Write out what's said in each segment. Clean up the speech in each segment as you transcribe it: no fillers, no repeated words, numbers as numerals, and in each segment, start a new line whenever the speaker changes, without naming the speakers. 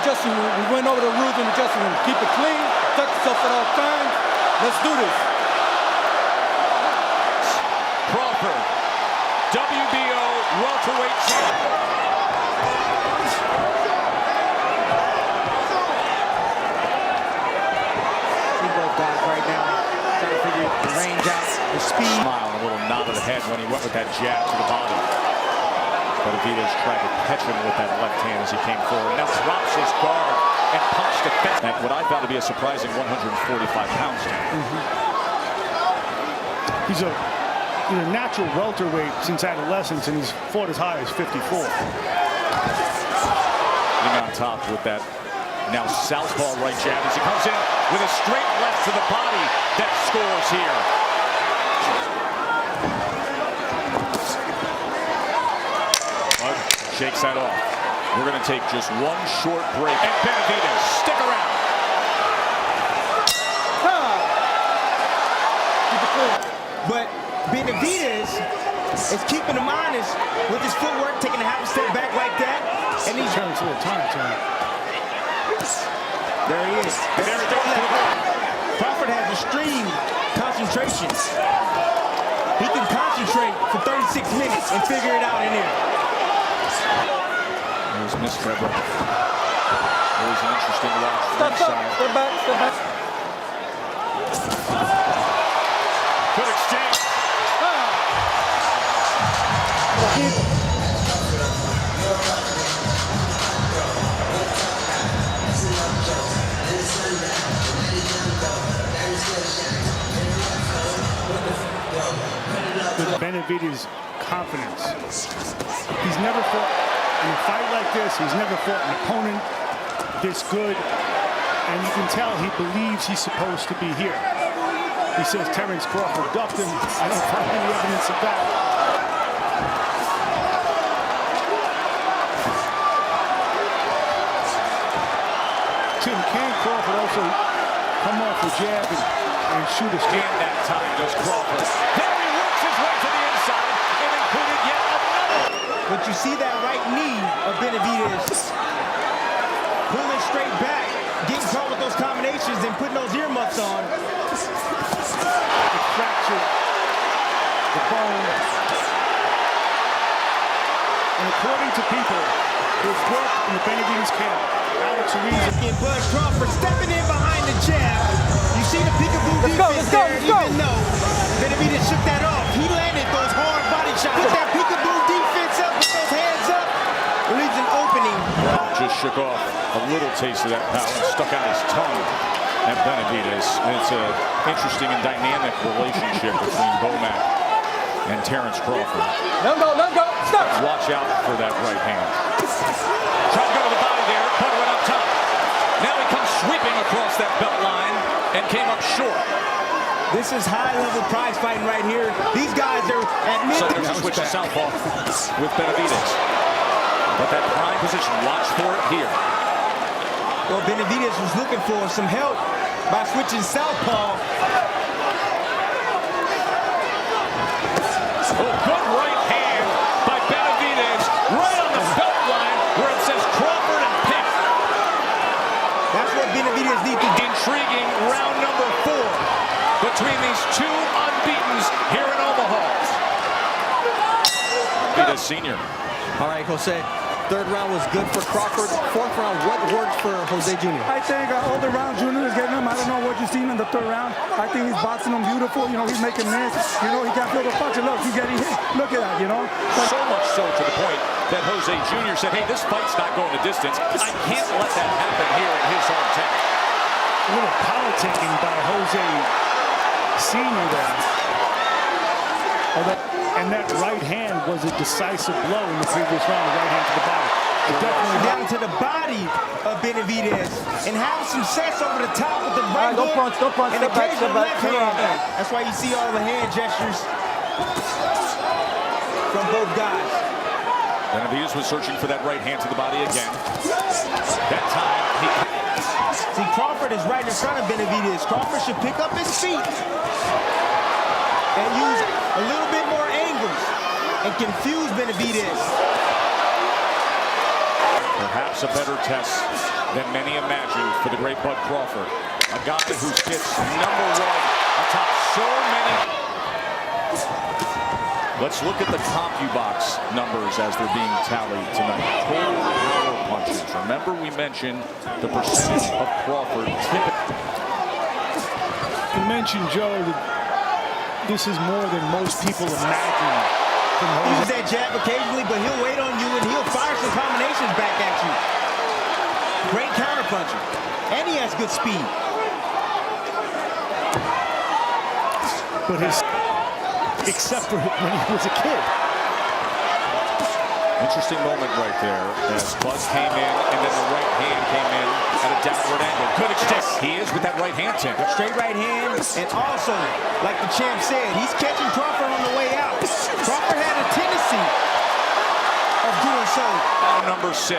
adjustment room. We went over the rules in the adjustment room. Keep it clean, touch yourself at all times. Let's do this.
Crawford, WBO welterweight champion.
See both guys right now trying to figure the range out, the speed.
Smile and a little nod of the head when he went with that jab to the body. Benavidez tried to catch him with that left hand as he came forward. Now drops his guard and punched defense. At what I found to be a surprising 145 pounds.
He's a natural welterweight since adolescence, and he's fought as high as 54.
Being on top with that now southpaw right jab as he comes in with a straight left to the body that scores here. Shakes that off. We're going to take just one short break. And Benavidez, stick around.
But Benavidez is keeping him honest with his footwork, taking a half a step back like that. And he's
turns a little time.
There he is.
And there it goes.
Crawford has extreme concentration. He can concentrate for 36 minutes and figure it out in there.
There's Miss Febra. Always an interesting watch.
Step back.
Good exchange.
With Benavidez' confidence, he's never fought in a fight like this. He's never fought an opponent this good, and you can tell he believes he's supposed to be here. He says Terence Crawford ducked him. I don't find any evidence of that. Tim, can Crawford also come off a jab and shoot a straight?
And that time goes Crawford. There he works his way to the inside and included yet another.
But you see that right knee of Benavidez pulling straight back, getting caught with those combinations and putting those earmuffs on.
It fractured the bone. And according to people who've worked in the Benavidez camp, Alex Ruiz.
Bud Crawford stepping in behind the jab. You see the peekaboo defense there, even though Benavidez shook that off. He landed those hard body shots. Put that peekaboo defense up with those hands up. It leaves an opening.
Just shook off a little taste of that power, stuck out his tongue at Benavidez. And it's an interesting and dynamic relationship between Bomac and Terence Crawford.
Let him go. Stop.
Watch out for that right hand. Trying to go to the body there, put it up top. Now he comes sweeping across that belt line and came up short.
This is high-level prize fighting right here. These guys are at mid.
So there's a switch to southpaw with Benavidez. But that prime position, watch for it here.
Well, Benavidez was looking for some help by switching southpaw.
Oh, good right hand by Benavidez right on the belt line where it says Crawford and Pick.
That's what Benavidez needs to do.
Intriguing round number 4 between these two unbeatens here in Omaha. Benavidez Sr.
All right, Jose. Third round was good for Crawford. Fourth round, what worked for Jose Jr.?
I think all the round Junior is getting him. I don't know what you've seen in the third round. I think he's boxing him beautiful. You know, he's making miss. You know, he can't feel the punch. Look, he's getting hit. Look at that, you know. But
so much so to the point that Jose Jr. said, hey, this fight's not going the distance. I can't let that happen here in his hometown.
A little politicking by Jose Sr. there. And that right hand was a decisive blow in the previous round, the right hand to the body. It definitely
down to the body of Benavidez and having some success over the top with the right
Don't punch,
and the occasional left hand. That's why you see all the hand gestures from both guys.
Benavidez was searching for that right hand to the body again. That time,
see, Crawford is right in front of Benavidez. Crawford should pick up his feet and use a little bit more angles and confuse Benavidez.
Perhaps a better test than many imagined for the great Bud Crawford. A guy who sits number one atop so many. Let's look at the CompuBox numbers as they're being tallied tonight. Total power punches. Remember we mentioned the percentage of Crawford.
You mentioned, Joe, that this is more than most people imagine.
He uses that jab occasionally, but he'll wait on you and he'll fire some combinations back at you. Great counter puncher. And he has good speed.
But except for when he was a kid.
Interesting moment right there as Bud came in and then the right hand came in at a downward angle. Good exchange. He is with that right hand, Tim.
Straight right hand, and also, like the champ said, he's catching Crawford on the way out. Crawford had a tendency of doing so.
Now number 6.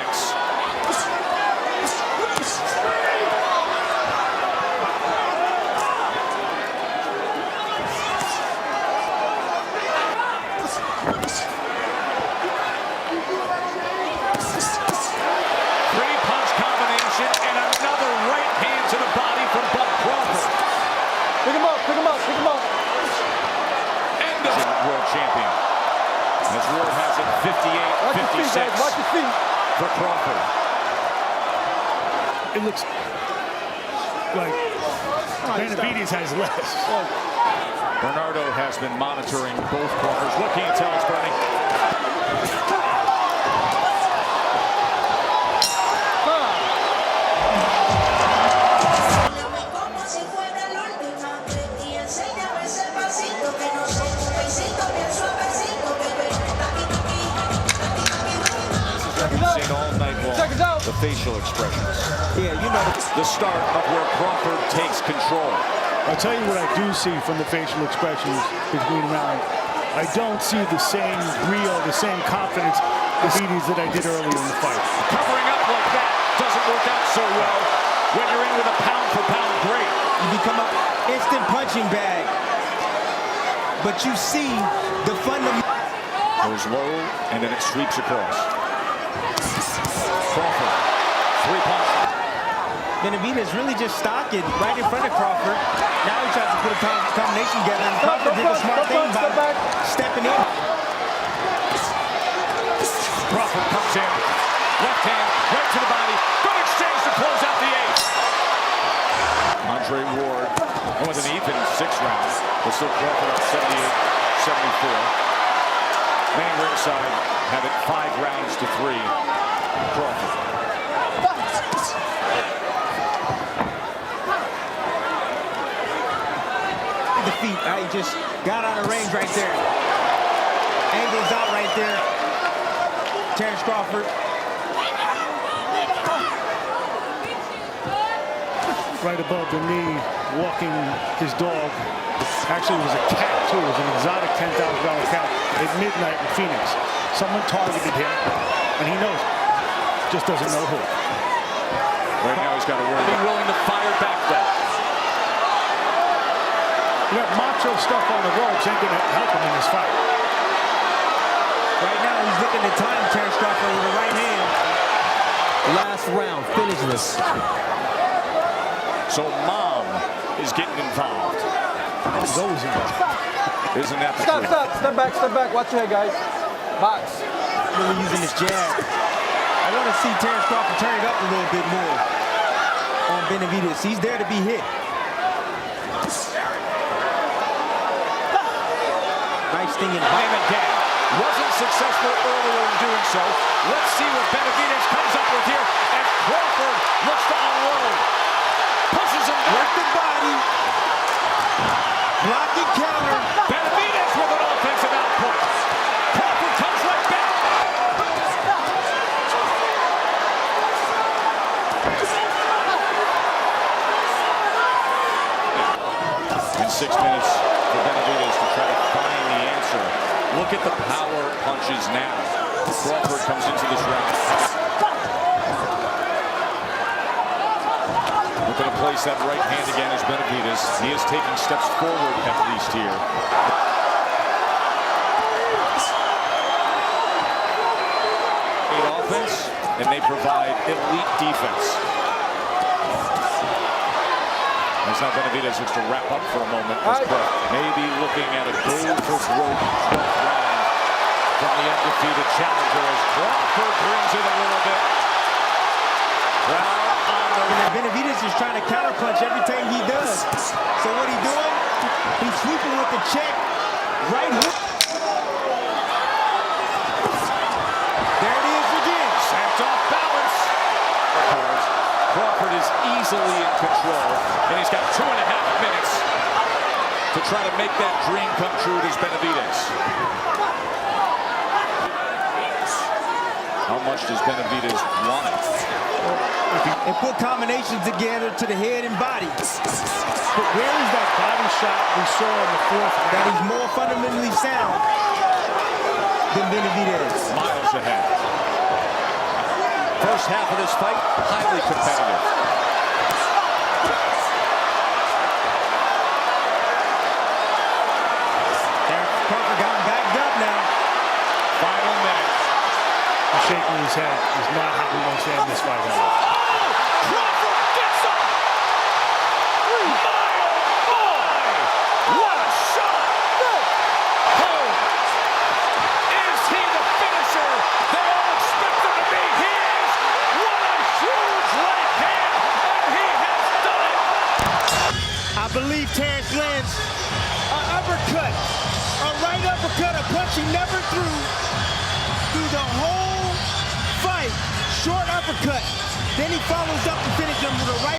Champion. As Ward has it 58-56 for Crawford.
It looks like Benavidez has less.
Bernardo has been monitoring both corners. What can you tell us, Bernie? The facial expressions.
Yeah, you know.
The start of where Crawford takes control.
I'll tell you what I do see from the facial expressions between rounds. I don't see the same brio, the same confidence that I did earlier in the fight.
Covering up like that doesn't work out so well when you're in with a pound-for-pound great.
You become an instant punching bag. But you see the fundamental.
Goes low, and then it sweeps across. Crawford, 3-punch.
Benavidez really just stalking right in front of Crawford. Now he tries to put a combination together, and Crawford did a smart thing by stepping in.
Crawford comes in, left hand, right to the body. Good exchange to close out the 8th. Andre Ward, and with an even 6 rounds, but still Crawford up 78-74. Man ringside have it 5 rounds to 3. Crawford.
The feet, he just got out of range right there. Angles out right there. Terence Crawford.
Right above the knee, walking his dog. Actually, it was a cat, too. It was an exotic $10,000 cat at midnight in Phoenix. Someone targeted him, and he knows it. Just doesn't know who.
Right now, he's got to worry. Be willing to fire back, though.
That macho stuff on the ropes ain't going to help him in this fight.
Right now, he's looking to time Terence Crawford with the right hand.
Last round, finish this.
So Mom is getting involved.
He's always involved.
Isn't that the truth?
Step back. Watch your head, guys. Box.
Really using his jab. I want to see Terence Crawford turn it up a little bit more on Benavidez. He's there to be hit. Nice thing in
And again, wasn't successful earlier in doing so. Let's see what Benavidez comes up with here as Crawford looks to unload. Pushes him
with the body. Blocking counter.
Benavidez with an offensive output. Crawford comes right back. And 6 minutes for Benavidez to try to find the answer. Look at the power punches now. Crawford comes into this round. Looking to place that right hand again as Benavidez. He is taking steps forward at least here. Offense. and they provide elite defense. As now Benavidez looks to wrap up for a moment. Maybe looking at a go-for-broke 12th round from the undefeated challenger as Crawford brings it a little bit. Crowd on the...
Benavidez is trying to counterpunch every time he does. So what he doing? He's sweeping with the check. Right hook. There it is again.
Sent off balance. Crawford is easily in control, and he's got 2.5 minutes to try to make that dream come true to Benavidez. How much does Benavidez want it?
And put combinations together to the head and body.
But where is that body shot we saw in the fourth round?
That he's more fundamentally sound than Benavidez.
Miles ahead. First half of this fight, highly competitive.
Terence Crawford got backed up now.
Final minute.
He's shaking his head. He's not how he wants to end this fight.
Crawford gets up! What a shot! Oh! Is he the finisher they all expect him to be? He is! What a huge right hand! And he has done it!
I believe Terence lands an uppercut, a right uppercut, a punch he never threw through the whole fight. Short uppercut. Then he follows up and finishes him with a right.